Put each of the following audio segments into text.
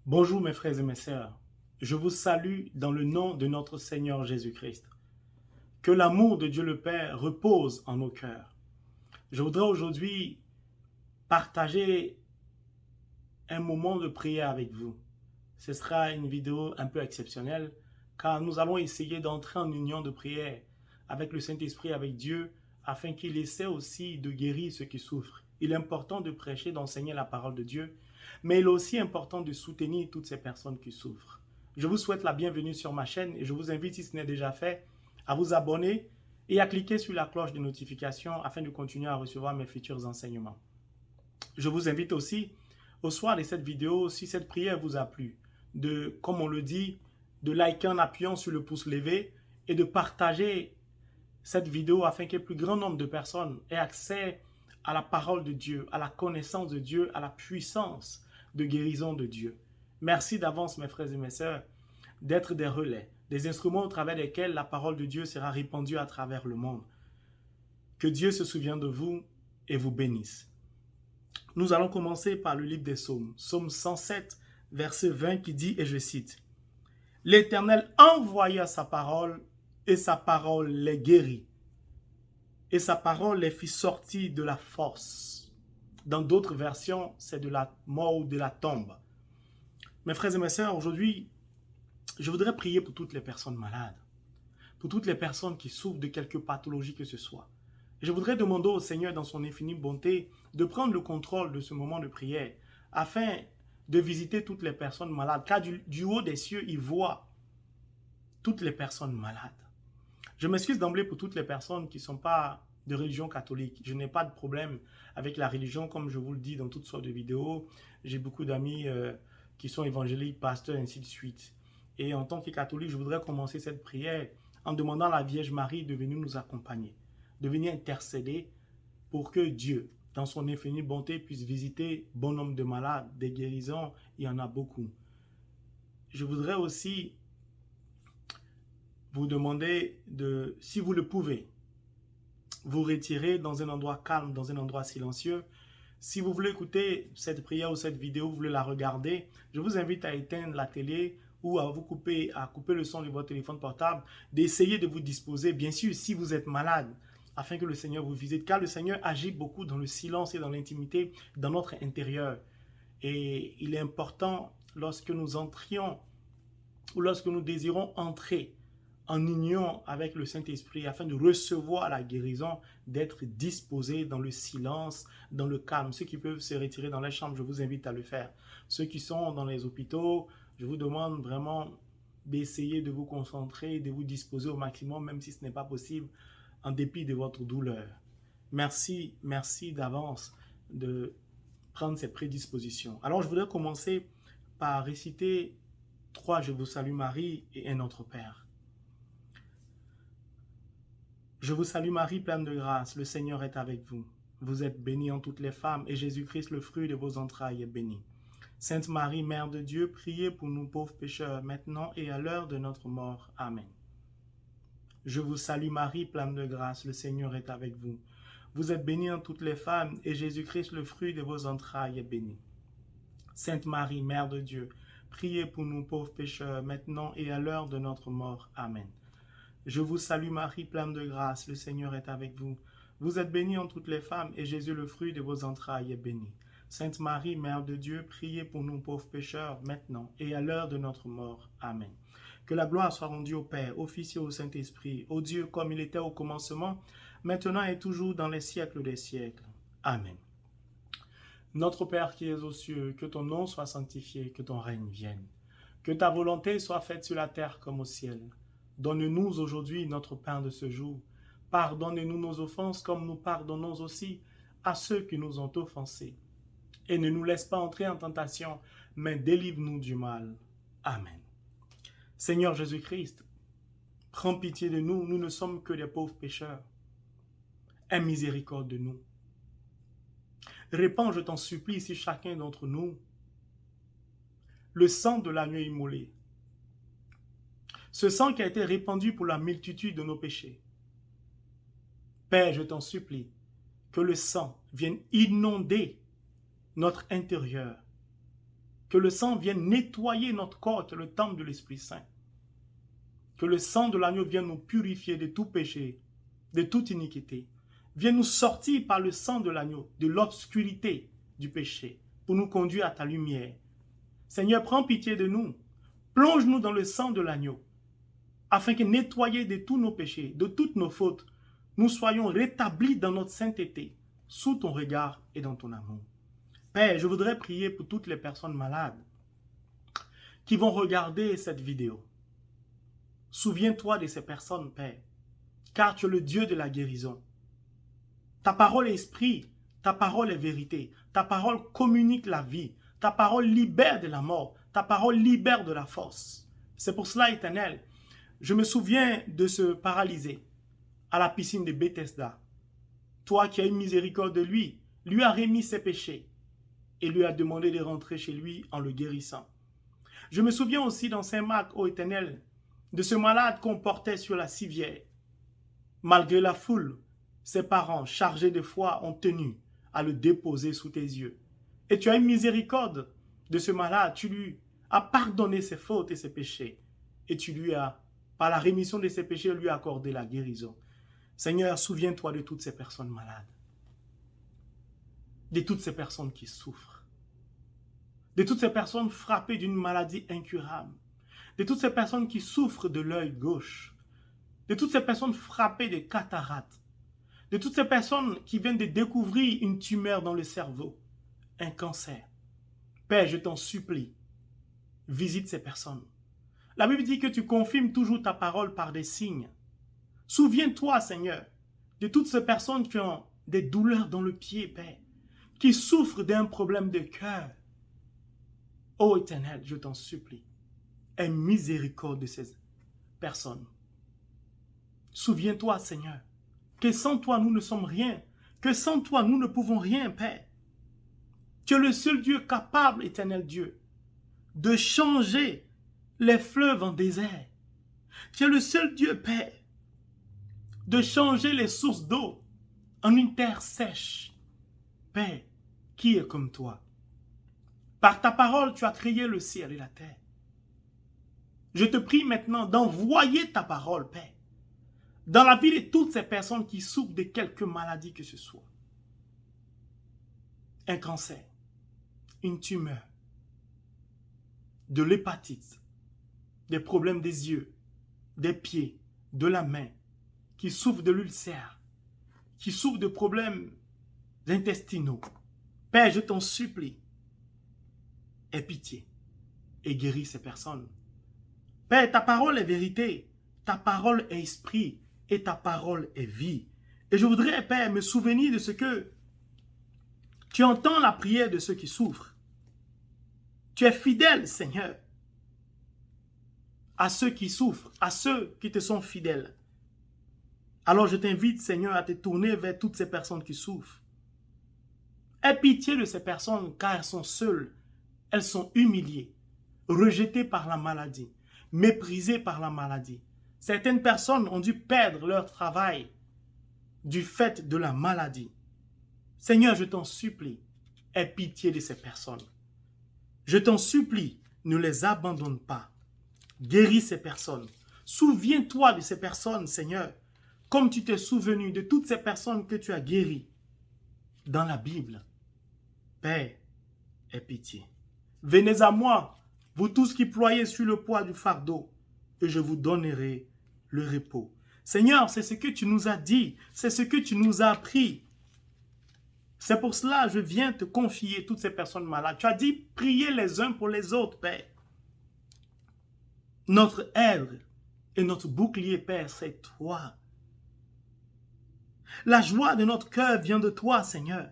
Bonjour mes frères et mes sœurs, je vous salue dans le nom de notre Seigneur Jésus-Christ. Que l'amour de Dieu le Père repose en nos cœurs. Je voudrais aujourd'hui partager un moment de prière avec vous. Ce sera une vidéo un peu exceptionnelle car nous allons essayer d'entrer en union de prière avec le Saint-Esprit, avec Dieu, afin qu'il essaie aussi de guérir ceux qui souffrent. Il est important de prêcher, d'enseigner la parole de Dieu, mais il est aussi important de soutenir toutes ces personnes qui souffrent. Je vous souhaite la bienvenue sur ma chaîne et je vous invite, si ce n'est déjà fait, à vous abonner et à cliquer sur la cloche de notification afin de continuer à recevoir mes futurs enseignements. Je vous invite aussi, au soir de cette vidéo, si cette prière vous a plu, comme on le dit, de liker en appuyant sur le pouce levé et de partager cette vidéo afin que le plus grand nombre de personnes aient accès à la parole de Dieu, à la connaissance de Dieu, à la puissance de guérison de Dieu. Merci d'avance, mes frères et mes sœurs, d'être des relais, des instruments au travers desquels la parole de Dieu sera répandue à travers le monde. Que Dieu se souvienne de vous et vous bénisse. Nous allons commencer par le livre des Psaumes, Psaume 107, verset 20 qui dit, et je cite, « L'Éternel envoya sa parole et sa parole les guérit. Et sa parole les fit sortir de la force. » Dans d'autres versions, c'est de la mort ou de la tombe. Mes frères et mes sœurs, aujourd'hui, je voudrais prier pour toutes les personnes malades, pour toutes les personnes qui souffrent de quelque pathologie que ce soit. Je voudrais demander au Seigneur, dans son infinie bonté, de prendre le contrôle de ce moment de prière, afin de visiter toutes les personnes malades, car du haut des cieux, il voit toutes les personnes malades. Je m'excuse d'emblée pour toutes les personnes qui ne sont pas de religion catholique. Je n'ai pas de problème avec la religion, comme je vous le dis dans toutes sortes de vidéos. J'ai beaucoup d'amis qui sont évangéliques, pasteurs, ainsi de suite. Et en tant que catholique, je voudrais commencer cette prière en demandant à la Vierge Marie de venir nous accompagner, de venir intercéder pour que Dieu, dans son infinie bonté, puisse visiter bon nombre de malades, des guérisons, il y en a beaucoup. Je voudrais aussi vous demander de, si vous le pouvez, vous retirer dans un endroit calme, dans un endroit silencieux. Si vous voulez écouter cette prière ou cette vidéo, vous voulez la regarder, je vous invite à éteindre la télé ou à couper le son de votre téléphone portable, d'essayer de vous disposer, bien sûr, si vous êtes malade, afin que le Seigneur vous visite, car le Seigneur agit beaucoup dans le silence et dans l'intimité, dans notre intérieur. Et il est important, lorsque nous entrions ou lorsque nous désirons entrer en union avec le Saint-Esprit, afin de recevoir la guérison, d'être disposés dans le silence, dans le calme. Ceux qui peuvent se retirer dans les chambres, je vous invite à le faire. Ceux qui sont dans les hôpitaux, je vous demande vraiment d'essayer de vous concentrer, de vous disposer au maximum, même si ce n'est pas possible, en dépit de votre douleur. Merci d'avance de prendre ces prédispositions. Alors, je voudrais commencer par réciter 3 Je vous salue Marie et un Notre Père. Je vous salue Marie, pleine de grâce, le Seigneur est avec vous. Vous êtes bénie en toutes les femmes, et Jésus-Christ, le fruit de vos entrailles, est béni. Sainte Marie, Mère de Dieu, priez pour nous pauvres pécheurs, maintenant et à l'heure de notre mort. Amen. Je vous salue Marie, pleine de grâce, le Seigneur est avec vous. Vous êtes bénie en toutes les femmes, et Jésus-Christ, le fruit de vos entrailles, est béni. Sainte Marie, Mère de Dieu, priez pour nous pauvres pécheurs, maintenant et à l'heure de notre mort. Amen. Je vous salue Marie, pleine de grâce, le Seigneur est avec vous. Vous êtes bénie en toutes les femmes, et Jésus, le fruit de vos entrailles, est béni. Sainte Marie, Mère de Dieu, priez pour nous pauvres pécheurs, maintenant et à l'heure de notre mort. Amen. Que la gloire soit rendue au Père, au Fils et au Saint-Esprit, au Dieu comme il était au commencement, maintenant et toujours dans les siècles des siècles. Amen. Notre Père qui es aux cieux, que ton nom soit sanctifié, que ton règne vienne. Que ta volonté soit faite sur la terre comme au ciel. Donne-nous aujourd'hui notre pain de ce jour. Pardonne-nous nos offenses comme nous pardonnons aussi à ceux qui nous ont offensés. Et ne nous laisse pas entrer en tentation, mais délivre-nous du mal. Amen. Seigneur Jésus-Christ, prends pitié de nous, nous ne sommes que des pauvres pécheurs. Aie miséricorde de nous. Répands, je t'en supplie, sur chacun d'entre nous, le sang de l'agneau immolé. Ce sang qui a été répandu pour la multitude de nos péchés. Père, je t'en supplie, que le sang vienne inonder notre intérieur Que le sang vienne nettoyer notre corps, qui est le temple de l'Esprit Saint. Que le sang de l'agneau vienne nous purifier de tout péché, de toute iniquité. Viens nous sortir par le sang de l'agneau, de l'obscurité du péché, pour nous conduire à ta lumière. Seigneur, prends pitié de nous. Plonge-nous dans le sang de l'agneau, afin que, nettoyés de tous nos péchés, de toutes nos fautes, nous soyons rétablis dans notre sainteté, sous ton regard et dans ton amour. Père, je voudrais prier pour toutes les personnes malades qui vont regarder cette vidéo. Souviens-toi de ces personnes, Père, car tu es le Dieu de la guérison. Ta parole est esprit, ta parole est vérité, ta parole communique la vie, ta parole libère de la mort, ta parole libère de la force. C'est pour cela, Éternel, je me souviens de ce paralysé à la piscine de Bethesda. Toi qui as eu miséricorde de lui as remis ses péchés et lui as demandé de rentrer chez lui en le guérissant. Je me souviens aussi dans Saint Marc, ô Éternel, de ce malade qu'on portait sur la civière. Malgré la foule, ses parents, chargés de foi, ont tenu à le déposer sous tes yeux. Et tu as eu miséricorde de ce malade, tu lui as pardonné ses fautes et ses péchés. Et tu lui as, par la rémission de ses péchés, lui accordé la guérison. Seigneur, souviens-toi de toutes ces personnes malades, de toutes ces personnes qui souffrent, de toutes ces personnes frappées d'une maladie incurable, de toutes ces personnes qui souffrent de l'œil gauche, de toutes ces personnes frappées de cataractes, de toutes ces personnes qui viennent de découvrir une tumeur dans le cerveau, un cancer. Père, je t'en supplie, visite ces personnes. La Bible dit que tu confirmes toujours ta parole par des signes. Souviens-toi, Seigneur, de toutes ces personnes qui ont des douleurs dans le pied, Père, qui souffrent d'un problème de cœur. Ô Éternel, je t'en supplie, aie miséricorde de ces personnes. Souviens-toi, Seigneur, que sans toi, nous ne sommes rien, que sans toi, nous ne pouvons rien, Père. Tu es le seul Dieu capable, Éternel Dieu, de changer les fleuves en désert. Tu es le seul Dieu, Père, de changer les sources d'eau en une terre sèche. Père, qui est comme toi? Par ta parole, tu as créé le ciel et la terre. Je te prie maintenant d'envoyer ta parole, Père, dans la vie de toutes ces personnes qui souffrent de quelque maladie que ce soit. Un cancer, une tumeur, de l'hépatite, des problèmes des yeux, des pieds, de la main, qui souffrent de l'ulcère, qui souffrent de problèmes intestinaux. Père, je t'en supplie, aie pitié et guéris ces personnes. Père, ta parole est vérité, ta parole est esprit et ta parole est vie. Et je voudrais, Père, me souvenir de ce que tu entends la prière de ceux qui souffrent. Tu es fidèle, Seigneur, à ceux qui souffrent, à ceux qui te sont fidèles. Alors je t'invite, Seigneur, à te tourner vers toutes ces personnes qui souffrent. Aie pitié de ces personnes car elles sont seules, elles sont humiliées, rejetées par la maladie, méprisées par la maladie. Certaines personnes ont dû perdre leur travail du fait de la maladie. Seigneur, je t'en supplie, aie pitié de ces personnes. Je t'en supplie, ne les abandonne pas. Guéris ces personnes. Souviens-toi de ces personnes, Seigneur, comme tu t'es souvenu de toutes ces personnes que tu as guéries dans la Bible. Père, aie pitié. Venez à moi, vous tous qui ployez sur le poids du fardeau, et je vous donnerai le repos. Seigneur, c'est ce que tu nous as dit, c'est ce que tu nous as appris. C'est pour cela que je viens te confier toutes ces personnes malades. Tu as dit, priez les uns pour les autres, Père. Notre aide et notre bouclier, Père, c'est toi. La joie de notre cœur vient de toi, Seigneur.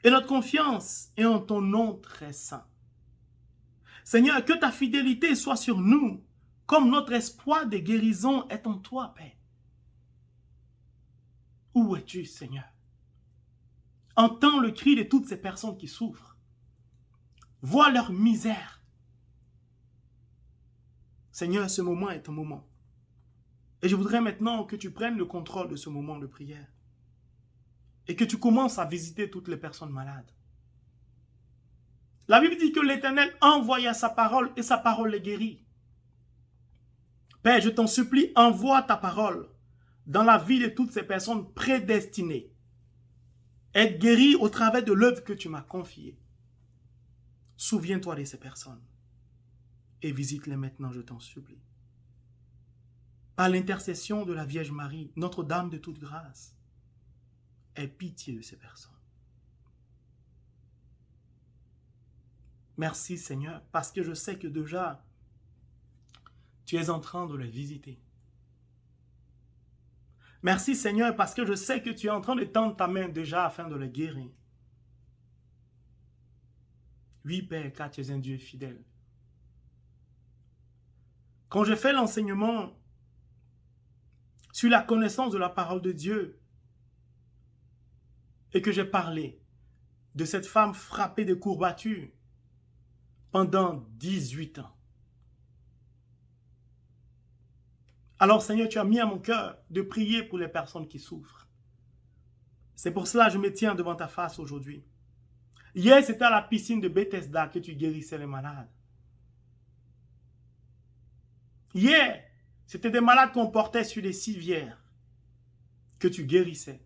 Et notre confiance est en ton nom très saint. Seigneur, que ta fidélité soit sur nous, comme notre espoir de guérison est en toi, Père. Où es-tu, Seigneur? Entends le cri de toutes ces personnes qui souffrent. Vois leur misère. Seigneur, ce moment est un moment. Et je voudrais maintenant que tu prennes le contrôle de ce moment de prière. Et que tu commences à visiter toutes les personnes malades. La Bible dit que l'Éternel envoya sa parole et sa parole les guérit. Père, je t'en supplie, envoie ta parole dans la vie de toutes ces personnes prédestinées. Être guéries au travers de l'œuvre que tu m'as confiée. Souviens-toi de ces personnes et visite-les maintenant, je t'en supplie. Par l'intercession de la Vierge Marie, Notre-Dame de toute grâce, aie pitié de ces personnes. Merci Seigneur, parce que je sais que déjà, tu es en train de les visiter. Merci Seigneur, parce que je sais que tu es en train de tendre ta main déjà afin de les guérir. Oui Père, car tu es un Dieu fidèle. Quand je fais l'enseignement sur la connaissance de la parole de Dieu et que j'ai parlé de cette femme frappée de courbatures pendant 18 ans. Alors Seigneur, tu as mis à mon cœur de prier pour les personnes qui souffrent. C'est pour cela que je me tiens devant ta face aujourd'hui. Hier, c'était à la piscine de Bethesda que tu guérissais les malades. Hier, c'était des malades qu'on portait sur des civières que tu guérissais.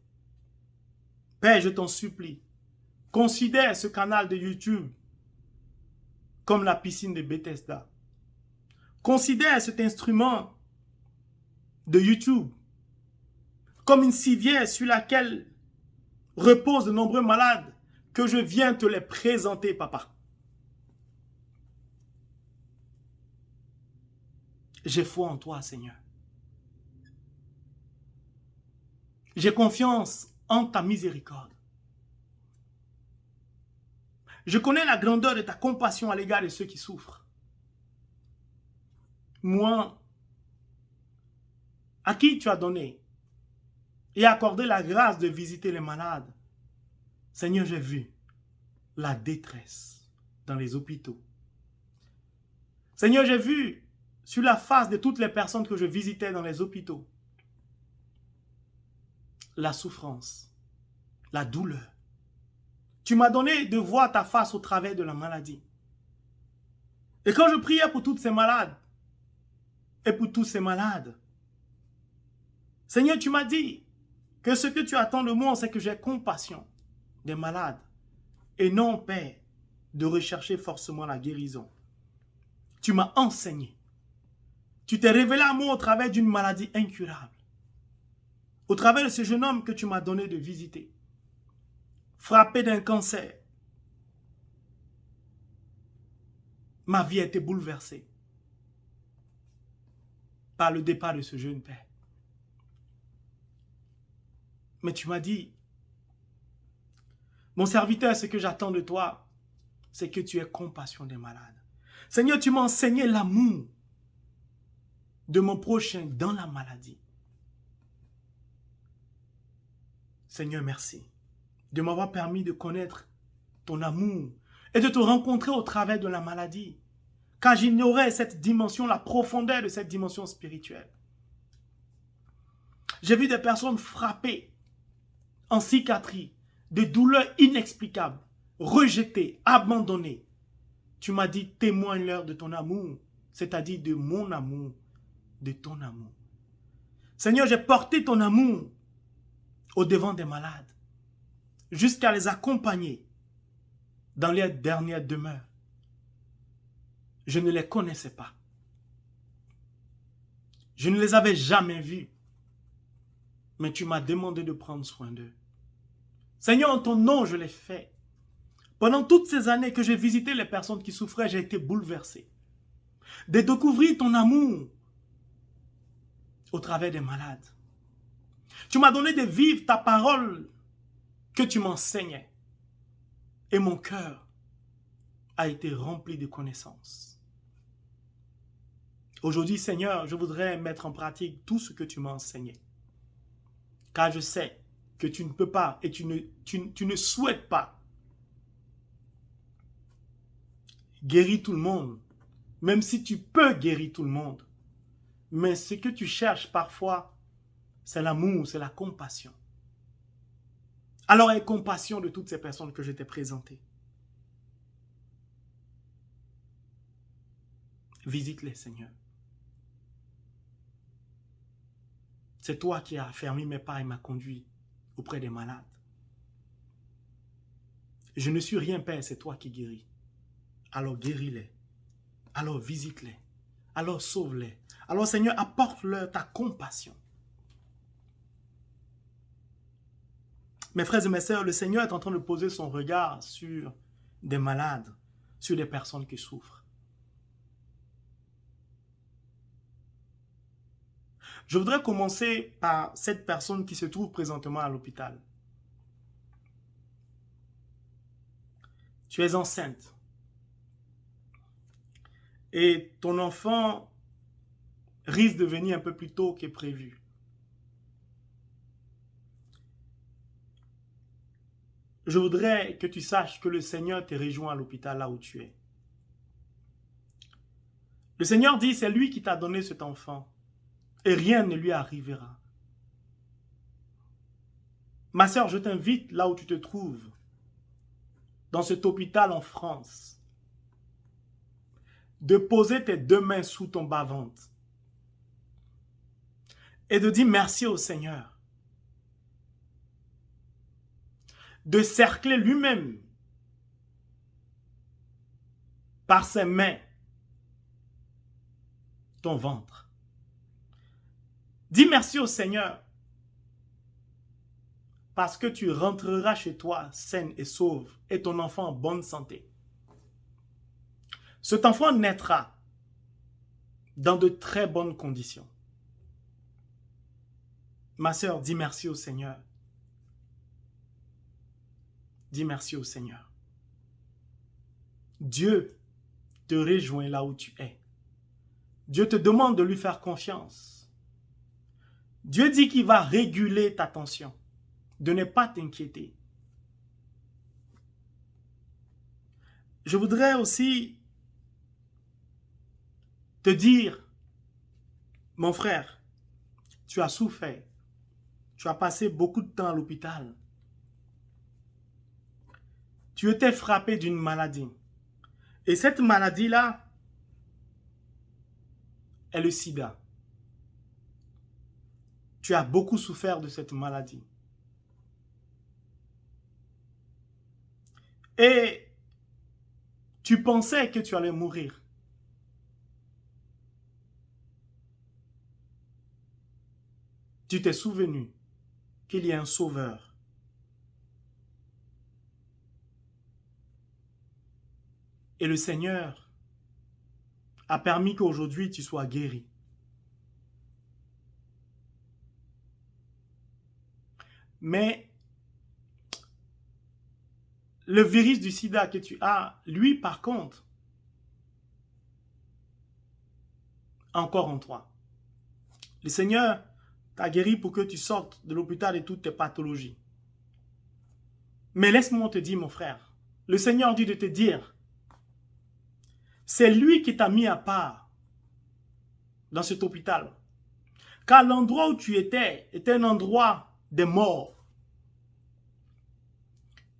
Père, je t'en supplie, considère ce canal de YouTube comme la piscine de Bethesda. Considère cet instrument de YouTube comme une civière sur laquelle reposent de nombreux malades que je viens te les présenter, papa. J'ai foi en toi, Seigneur. J'ai confiance en ta miséricorde. Je connais la grandeur de ta compassion à l'égard de ceux qui souffrent. Moi, à qui tu as donné et accordé la grâce de visiter les malades, Seigneur, j'ai vu la détresse dans les hôpitaux. Seigneur, j'ai vu sur la face de toutes les personnes que je visitais dans les hôpitaux la souffrance, la douleur. Tu m'as donné de voir ta face au travers de la maladie. Et quand je priais pour toutes ces malades et pour tous ces malades, Seigneur, tu m'as dit que ce que tu attends de moi, c'est que j'ai compassion des malades et non, Père, de rechercher forcément la guérison. Tu m'as enseigné. Tu t'es révélé à moi au travers d'une maladie incurable. Au travers de ce jeune homme que tu m'as donné de visiter. Frappé d'un cancer. Ma vie a été bouleversée par le départ de ce jeune père. Mais tu m'as dit, mon serviteur, ce que j'attends de toi, c'est que tu aies compassion des malades. Seigneur, tu m'as enseigné l'amour de mon prochain dans la maladie. Seigneur, merci de m'avoir permis de connaître ton amour et de te rencontrer au travers de la maladie. Car j'ignorais cette dimension, la profondeur de cette dimension spirituelle. J'ai vu des personnes frappées en psychiatrie, de douleurs inexplicables, rejetées, abandonnées. Tu m'as dit, témoigne-leur de ton amour, c'est-à-dire de mon amour, de ton amour. Seigneur, j'ai porté ton amour au devant des malades, jusqu'à les accompagner dans les dernières demeures. Je ne les connaissais pas. Je ne les avais jamais vus. Mais tu m'as demandé de prendre soin d'eux. Seigneur, en ton nom, je l'ai fait. Pendant toutes ces années que j'ai visité les personnes qui souffraient, j'ai été bouleversé. De découvrir ton amour au travers des malades. Tu m'as donné de vivre ta parole que tu m'enseignais. Et mon cœur a été rempli de connaissances. Aujourd'hui, Seigneur, je voudrais mettre en pratique tout ce que tu m'as enseigné. Car je sais que tu ne peux pas et tu ne souhaites pas guérir tout le monde, même si tu peux guérir tout le monde. Mais ce que tu cherches parfois, c'est l'amour, c'est la compassion. Alors aie compassion de toutes ces personnes que je t'ai présentées. Visite-les, Seigneur. C'est toi qui as affermi mes pas et m'as conduit auprès des malades. Je ne suis rien, Père, c'est toi qui guéris. Alors guéris-les. Alors visite-les. Alors sauve-les. Alors, Seigneur, apporte-leur ta compassion. Mes frères et mes sœurs, le Seigneur est en train de poser son regard sur des malades, sur des personnes qui souffrent. Je voudrais commencer par cette personne qui se trouve présentement à l'hôpital. Tu es enceinte. Et ton enfant risque de venir un peu plus tôt que prévu. Je voudrais que tu saches que le Seigneur te rejoint à l'hôpital là où tu es. Le Seigneur dit, c'est lui qui t'a donné cet enfant et rien ne lui arrivera. Ma sœur, je t'invite là où tu te trouves, dans cet hôpital en France, de poser tes deux mains sous ton bas-ventre et de dire merci au Seigneur. De cercler lui-même par ses mains ton ventre. Dis merci au Seigneur parce que tu rentreras chez toi saine et sauve et ton enfant en bonne santé. Cet enfant naîtra dans de très bonnes conditions. Ma sœur, dis merci au Seigneur. Dis merci au Seigneur. Dieu te rejoint là où tu es. Dieu te demande de lui faire confiance. Dieu dit qu'il va réguler ta tension, de ne pas t'inquiéter. Je voudrais aussi te dire, mon frère, tu as souffert. Tu as passé beaucoup de temps à l'hôpital. Tu étais frappé d'une maladie. Et cette maladie-là est le sida. Tu as beaucoup souffert de cette maladie. Et tu pensais que tu allais mourir. Tu t'es souvenu qu'il y a un sauveur. Et le Seigneur a permis qu'aujourd'hui tu sois guéri. Mais le virus du sida que tu as, lui par contre, encore en toi. Le Seigneur t'a guéri pour que tu sortes de l'hôpital et toutes tes pathologies. Mais laisse-moi te dire, mon frère, le Seigneur dit de te dire, c'est lui qui t'a mis à part dans cet hôpital. Car l'endroit où tu étais était un endroit des morts.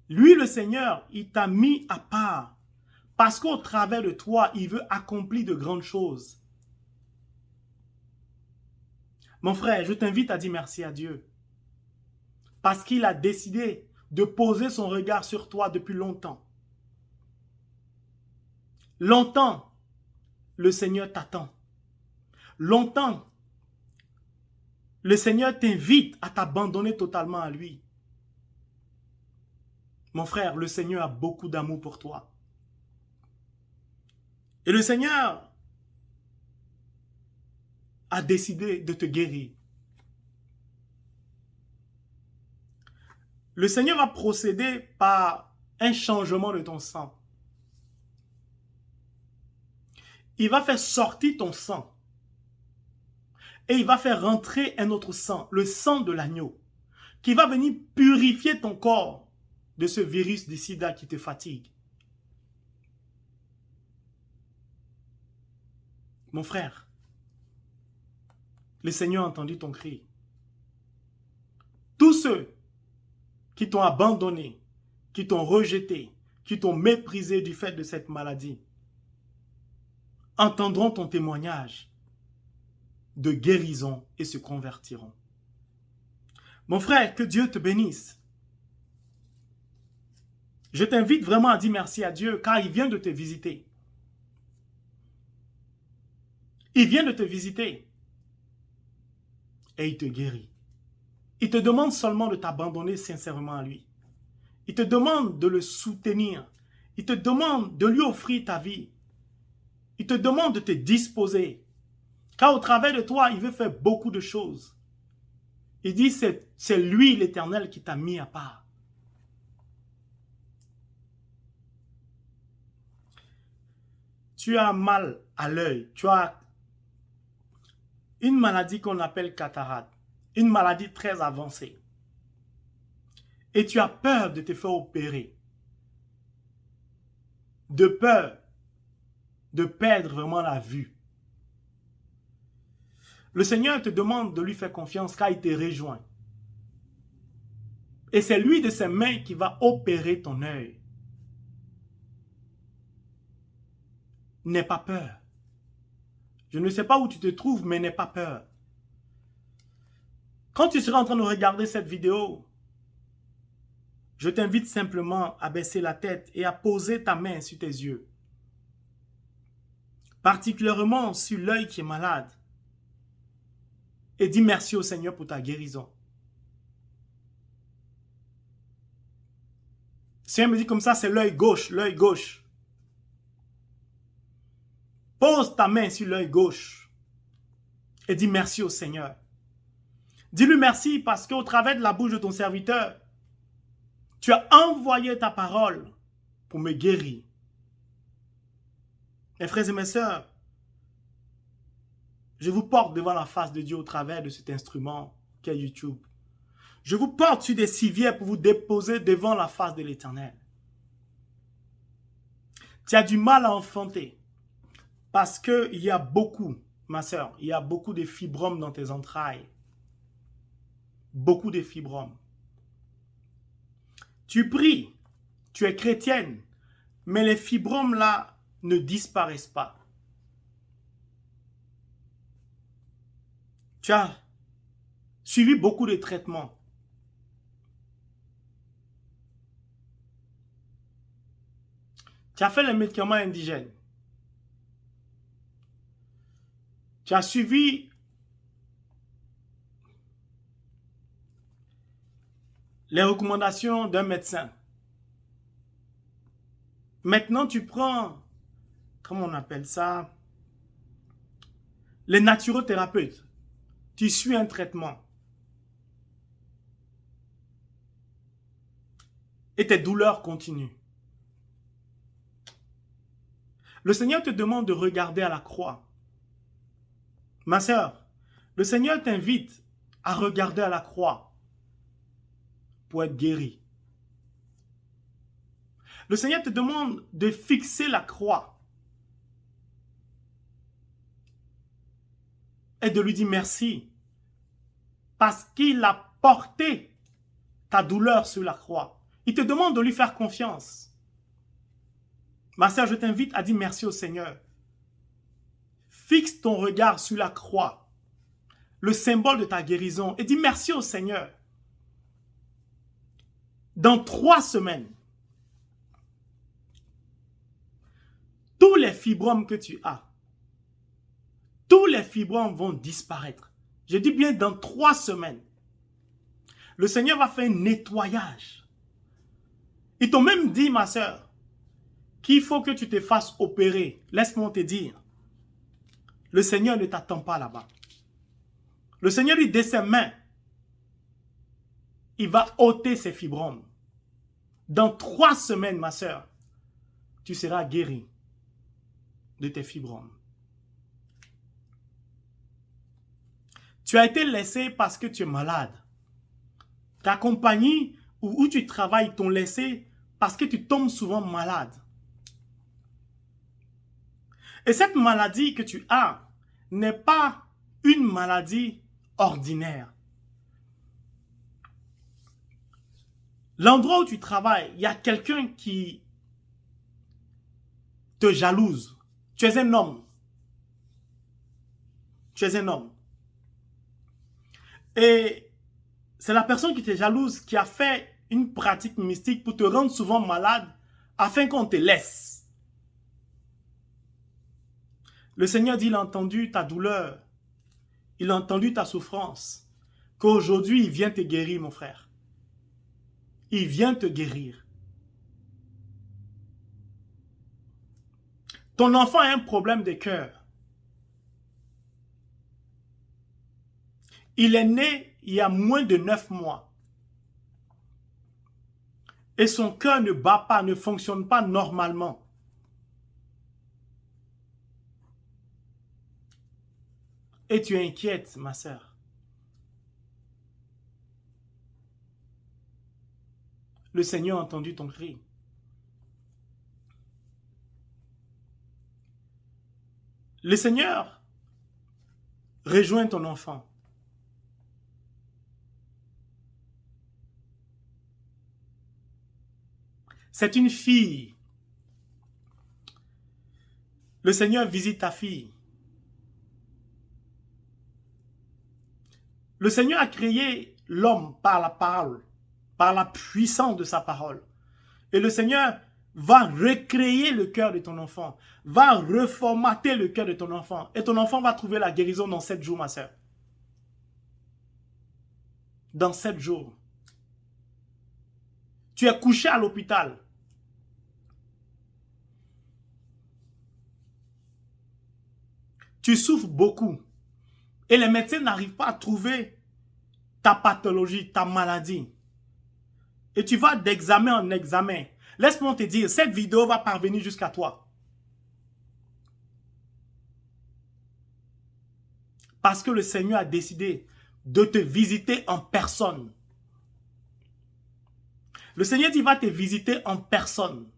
Lui, le Seigneur, il t'a mis à part. Parce qu'au travers de toi, il veut accomplir de grandes choses. Mon frère, je t'invite à dire merci à Dieu. Parce qu'il a décidé de poser son regard sur toi depuis longtemps. Longtemps, le Seigneur t'attend. Longtemps, le Seigneur t'invite à t'abandonner totalement à lui. Mon frère, le Seigneur a beaucoup d'amour pour toi. Et le Seigneur a décidé de te guérir. Le Seigneur va procéder par un changement de ton sang. Il va faire sortir ton sang. Et il va faire rentrer un autre sang, le sang de l'agneau, qui va venir purifier ton corps de ce virus du sida qui te fatigue. Mon frère, le Seigneur a entendu ton cri. Tous ceux qui t'ont abandonné, qui t'ont rejeté, qui t'ont méprisé du fait de cette maladie, entendront ton témoignage de guérison et se convertiront. Mon frère, que Dieu te bénisse. Je t'invite vraiment à dire merci à Dieu car il vient de te visiter. Il vient de te visiter et il te guérit. Il te demande seulement de t'abandonner sincèrement à lui. Il te demande de le soutenir. Il te demande de lui offrir ta vie. Il te demande de te disposer. Car au travers de toi, il veut faire beaucoup de choses. Il dit, c'est lui l'Éternel qui t'a mis à part. Tu as mal à l'œil. Tu as une maladie qu'on appelle cataracte. Une maladie très avancée. Et tu as peur de te faire opérer. De peur de perdre vraiment la vue. Le Seigneur te demande de lui faire confiance car il te rejoint. Et c'est lui de ses mains qui va opérer ton œil. N'aie pas peur. Je ne sais pas où tu te trouves, mais n'aie pas peur. Quand tu seras en train de regarder cette vidéo, je t'invite simplement à baisser la tête et à poser ta main sur tes yeux. Particulièrement sur l'œil qui est malade. Et dis merci au Seigneur pour ta guérison. Le Seigneur me dit comme ça, c'est l'œil gauche, l'œil gauche. Pose ta main sur l'œil gauche et dis merci au Seigneur. Dis-lui merci parce qu'au travers de la bouche de ton serviteur, tu as envoyé ta parole pour me guérir. Mes frères et mes sœurs, je vous porte devant la face de Dieu au travers de cet instrument qu'est YouTube. Je vous porte sur des civières pour vous déposer devant la face de l'Éternel. Tu as du mal à enfanter parce qu'il y a beaucoup, ma sœur, il y a beaucoup de fibromes dans tes entrailles. Beaucoup de fibromes. Tu pries, tu es chrétienne, mais les fibromes là ne disparaissent pas. Tu as suivi beaucoup de traitements. Tu as fait les médicaments indigènes. Tu as suivi les recommandations d'un médecin. Maintenant, tu prends, comment on appelle ça, les naturothérapeutes. Tu suis un traitement. Et tes douleurs continuent. Le Seigneur te demande de regarder à la croix. Ma sœur, le Seigneur t'invite à regarder à la croix pour être guéri. Le Seigneur te demande de fixer la croix et de lui dire merci parce qu'il a porté ta douleur sur la croix. Il te demande de lui faire confiance. Ma sœur, je t'invite à dire merci au Seigneur. Fixe ton regard sur la croix, le symbole de ta guérison, et dis merci au Seigneur. Dans 3 semaines, tous les fibromes que tu as, tous les fibromes vont disparaître. Je dis bien dans 3 semaines. Le Seigneur va faire un nettoyage. Ils t'ont même dit, ma sœur, qu'il faut que tu te fasses opérer. Laisse-moi te dire. Le Seigneur ne t'attend pas là-bas. Le Seigneur lui de ses mains, il va ôter ses fibromes. Dans 3 semaines, ma sœur, tu seras guéri de tes fibromes. Tu as été laissé parce que tu es malade. Ta compagnie où tu travailles t'ont laissé parce que tu tombes souvent malade. Et cette maladie que tu as n'est pas une maladie ordinaire. L'endroit où tu travailles, il y a quelqu'un qui te jalouse. Tu es un homme. Tu es un homme. Et c'est la personne qui t'est jalouse qui a fait une pratique mystique pour te rendre souvent malade afin qu'on te laisse. Le Seigneur dit, il a entendu ta douleur. Il a entendu ta souffrance. Qu'aujourd'hui, il vient te guérir, mon frère. Il vient te guérir. Ton enfant a un problème de cœur. Il est né il y a moins de 9 mois. Et son cœur ne bat pas, ne fonctionne pas normalement. Et tu es inquiète, ma sœur. Le Seigneur a entendu ton cri. Le Seigneur rejoint ton enfant. C'est une fille. Le Seigneur visite ta fille. Le Seigneur a créé l'homme par la parole, par la puissance de sa parole. Et le Seigneur va recréer le cœur de ton enfant, va reformater le cœur de ton enfant. Et ton enfant va trouver la guérison dans 7 jours, ma soeur. Dans 7 jours. Tu es couché à l'hôpital. Tu souffres beaucoup. Et les médecins n'arrivent pas à trouver ta pathologie, ta maladie. Et tu vas d'examen en examen. Laisse-moi te dire, cette vidéo va parvenir jusqu'à toi. Parce que le Seigneur a décidé de te visiter en personne. Le Seigneur dit, il va te visiter en personne.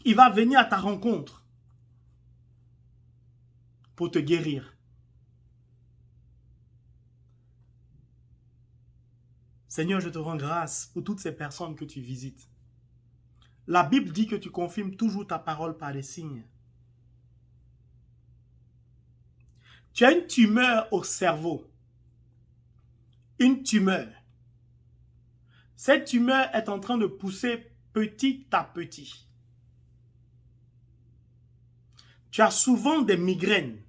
Il va venir à ta rencontre pour te guérir. Seigneur, je te rends grâce pour toutes ces personnes que tu visites. La Bible dit que tu confirmes toujours ta parole par des signes. Tu as une tumeur au cerveau. Une tumeur. Cette tumeur est en train de pousser petit à petit. Tu as souvent des migraines.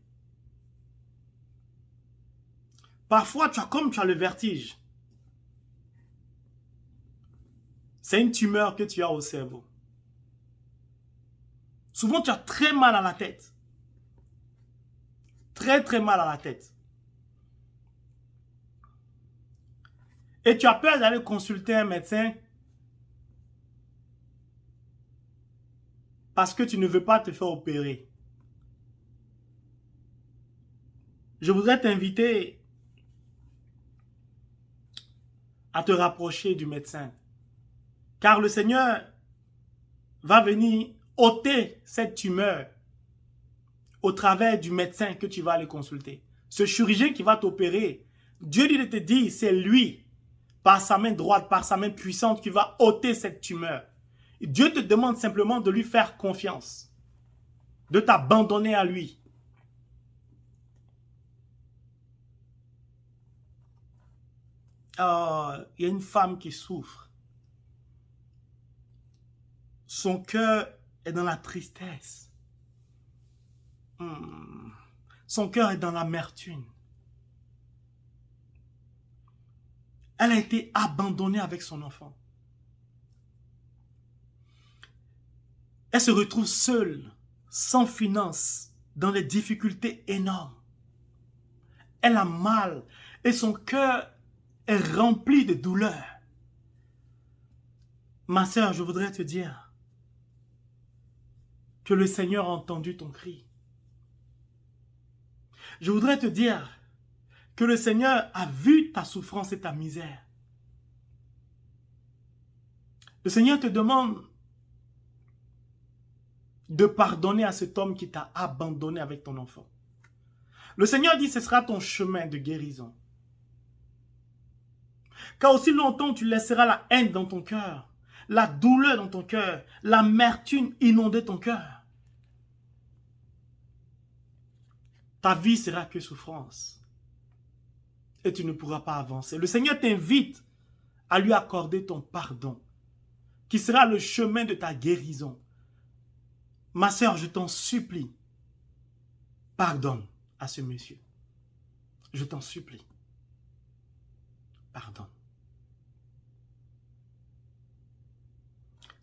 Parfois, tu as le vertige. C'est une tumeur que tu as au cerveau. Souvent, tu as très mal à la tête. Très, très mal à la tête. Et tu as peur d'aller consulter un médecin parce que tu ne veux pas te faire opérer. Je voudrais t'inviter à te rapprocher du médecin. Car le Seigneur va venir ôter cette tumeur au travers du médecin que tu vas aller consulter. Ce chirurgien qui va t'opérer, Dieu dit de te dire, c'est lui, par sa main droite, par sa main puissante, qui va ôter cette tumeur. Et Dieu te demande simplement de lui faire confiance, de t'abandonner à lui. Il y a une femme qui souffre. Son cœur est dans la tristesse. Son cœur est dans l'amertume. Elle a été abandonnée avec son enfant. Elle se retrouve seule, sans finances, dans des difficultés énormes. Elle a mal et son cœur est rempli de douleur. Ma sœur, je voudrais te dire que le Seigneur a entendu ton cri. Je voudrais te dire que le Seigneur a vu ta souffrance et ta misère. Le Seigneur te demande de pardonner à cet homme qui t'a abandonné avec ton enfant. Le Seigneur dit que ce sera ton chemin de guérison. Car aussi longtemps tu laisseras la haine dans ton cœur, la douleur dans ton cœur, l'amertume inonder ton cœur. ta vie sera que souffrance. Et tu ne pourras pas avancer. Le Seigneur t'invite à lui accorder ton pardon, qui sera le chemin de ta guérison. Ma sœur, je t'en supplie, pardonne à ce monsieur. Je t'en supplie. Pardonne.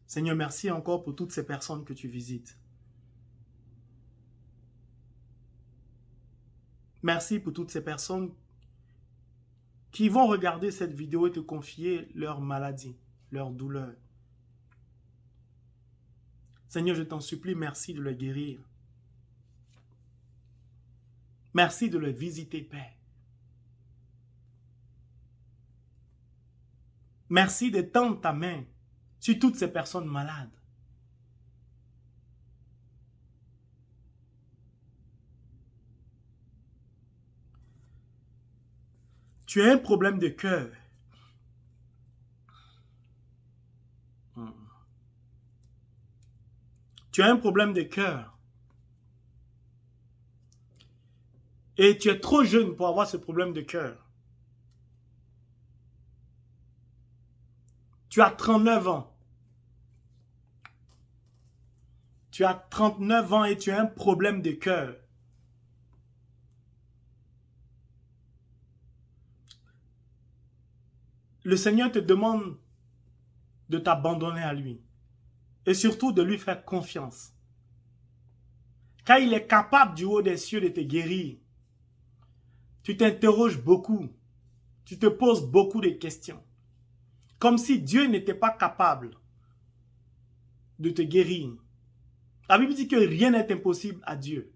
Seigneur, merci encore pour toutes ces personnes que tu visites. Merci pour toutes ces personnes qui vont regarder cette vidéo et te confier leur maladie, leur douleur. Seigneur, je t'en supplie, merci de les guérir. Merci de les visiter, Père. Merci d'étendre ta main sur toutes ces personnes malades. Tu as un problème de cœur. Tu as un problème de cœur. Et tu es trop jeune pour avoir ce problème de cœur. Tu as 39 ans. Tu as 39 ans et tu as un problème de cœur. Le Seigneur te demande de t'abandonner à lui. Et surtout de lui faire confiance. Car il est capable du haut des cieux de te guérir. Tu t'interroges beaucoup. Tu te poses beaucoup de questions. Comme si Dieu n'était pas capable de te guérir. La Bible dit que rien n'est impossible à Dieu.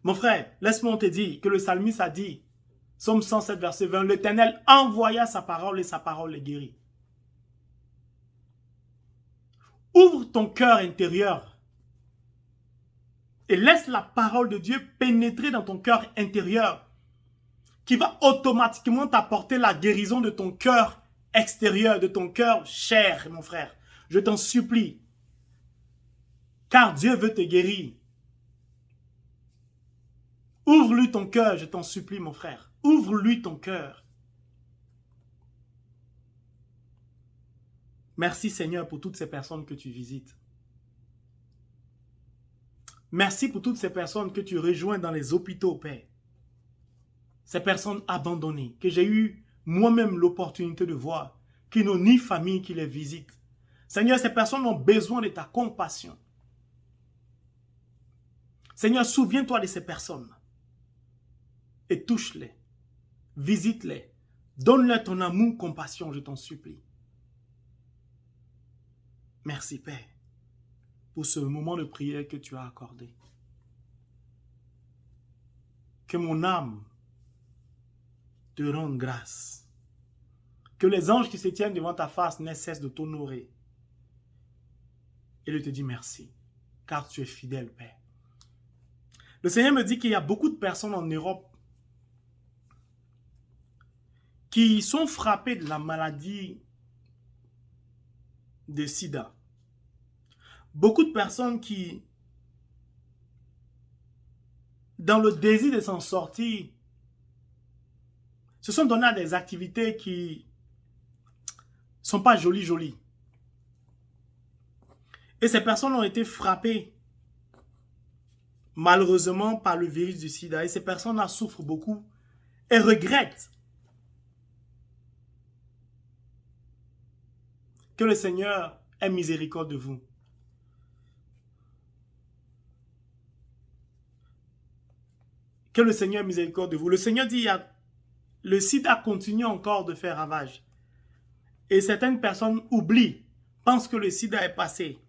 Mon frère, laisse-moi te dire que le psalmiste a dit, Psaume 107, verset 20, l'Éternel envoya sa parole et sa parole les guérit. Ouvre ton cœur intérieur et laisse la parole de Dieu pénétrer dans ton cœur intérieur qui va automatiquement t'apporter la guérison de ton cœur extérieur, de ton cœur cher, mon frère. Je t'en supplie, car Dieu veut te guérir. Ouvre-lui ton cœur, je t'en supplie, mon frère. Ouvre-lui ton cœur. Merci Seigneur pour toutes ces personnes que tu visites. Merci pour toutes ces personnes que tu rejoins dans les hôpitaux, Père. Ces personnes abandonnées, que j'ai eu moi-même l'opportunité de voir, qui n'ont ni famille qui les visite. Seigneur, ces personnes ont besoin de ta compassion. Seigneur, souviens-toi de ces personnes et touche-les, visite-les, donne-leur ton amour, compassion, je t'en supplie. Merci, Père, pour ce moment de prière que tu as accordé. Que mon âme te rende grâce. Que les anges qui se tiennent devant ta face ne cessent de t'honorer et de te dire merci, car tu es fidèle, Père. Le Seigneur me dit qu'il y a beaucoup de personnes en Europe qui sont frappées de la maladie de sida. Beaucoup de personnes qui, dans le désir de s'en sortir, se sont données à des activités qui ne sont pas jolies. Et ces personnes ont été frappées, malheureusement, par le virus du sida. Et ces personnes-là souffrent beaucoup et regrettent. Que le Seigneur ait miséricorde de vous. Que le Seigneur ait miséricorde de vous. Le Seigneur dit, le sida continue encore de faire ravage. Et certaines personnes oublient, pensent que le sida est passé.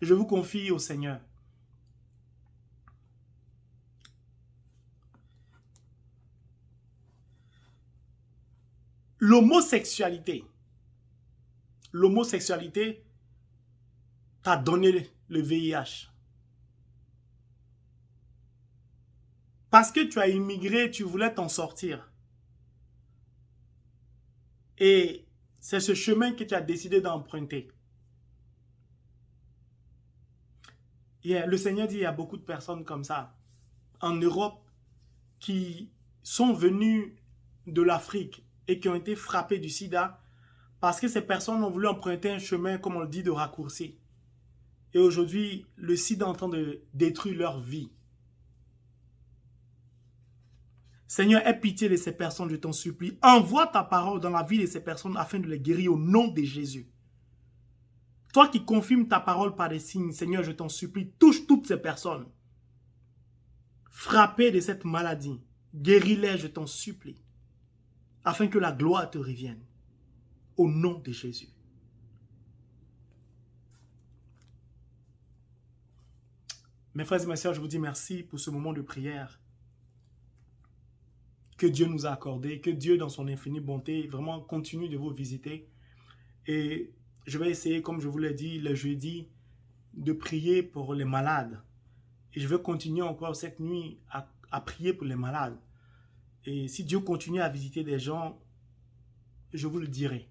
Je vous confie au Seigneur. L'homosexualité t'a donné le VIH. Parce que tu as immigré, tu voulais t'en sortir. Et c'est ce chemin que tu as décidé d'emprunter. Le Seigneur dit, il y a beaucoup de personnes comme ça en Europe qui sont venues de l'Afrique et qui ont été frappées du sida parce que ces personnes ont voulu emprunter un chemin, comme on le dit, de raccourci. Et aujourd'hui, le sida est en train de détruire leur vie. Seigneur, aie pitié de ces personnes, je t'en supplie. Envoie ta parole dans la vie de ces personnes afin de les guérir au nom de Jésus. Toi qui confirmes ta parole par des signes, Seigneur, je t'en supplie, touche toutes ces personnes. Frappées de cette maladie, guéris-les, je t'en supplie, afin que la gloire te revienne. Au nom de Jésus. Mes frères et mes sœurs, je vous dis merci pour ce moment de prière que Dieu nous a accordé, que Dieu, dans son infinie bonté, vraiment continue de vous visiter. Et je vais essayer, comme je vous l'ai dit, le jeudi, de prier pour les malades. Et je vais continuer encore cette nuit à prier pour les malades. Et si Dieu continue à visiter des gens, je vous le dirai.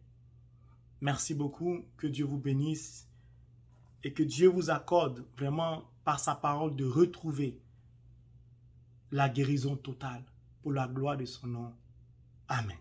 Merci beaucoup, que Dieu vous bénisse et que Dieu vous accorde vraiment par sa parole de retrouver la guérison totale pour la gloire de son nom. Amen.